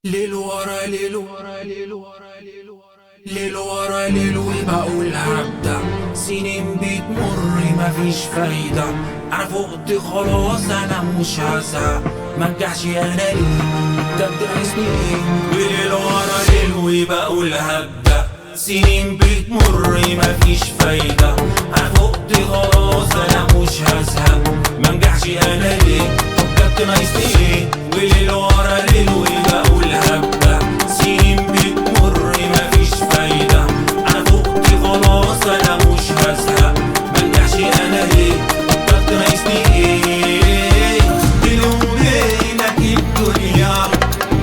ليل ورا ليل ورا ليل ورا ليل ورا ليل ورا ليل وبقول هبدأ. سنين بتمر مفيش فايدة، أنا فقت خلاص أنا مش هزهق. منجحش أنا ليه بجد ناقصني إيه؟ وليل ورا ليل وبقول هبدأ. سنين بتمر مفيش فايدة، أنا فقت خلاص أنا مش هزهق. منجحش أنا ليه بجد ناقصني إيه؟ وليل ورا ليل وبقول هبدأ. سنين بتمر مفيش فايدة، أنا فقت خلاص أنا مش هزهق. منجحش أنا ليه بجد ناقصني إيه؟ بيني وبينك الدنيا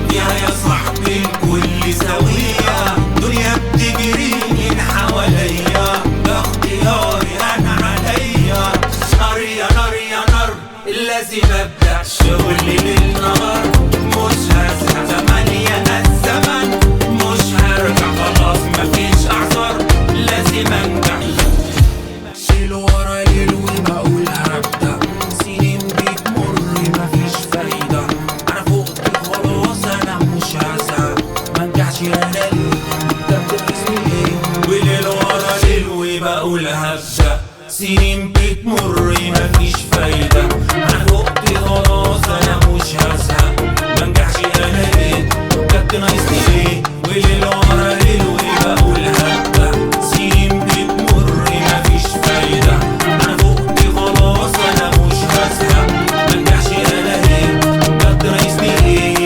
فيها يا صاحبي الكل سوية. دنيا بتجري من حواليا، باختياري أنا عليا. نار يا نار يا نار، لازم أبدأ شغلي بالنهار. مش هزهق زمان يا الزمن، مش هرجع خلاص مفيش أعذار. لازم أنجح ليل ورا ليل وبقول هبدأ. سنين بتمر مفيش فايدة، أنا فقت خلاص أنا مش هزهق. منجحش أنا ليه بجد ناقصني إيه؟ وليل ورا ليل وبقول هبدأ. سنين بتمر مفيش فايدة، أنا فقت خلاص أنا مش هزهق. منجحش أنا ليه بجد ناقصني إيه؟ وليل ورا ليل وبقول هبدأ. سنين بتمر مفيش فايدة، أنا فقت خلاص أنا مش هزهق. منجحش أنا ليه بجد ناقصني إيه؟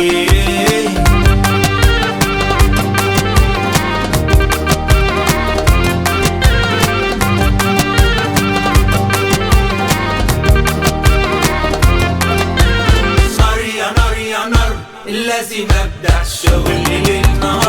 نار يا نار يا نار، لازم أبدأ شغلي للنهار.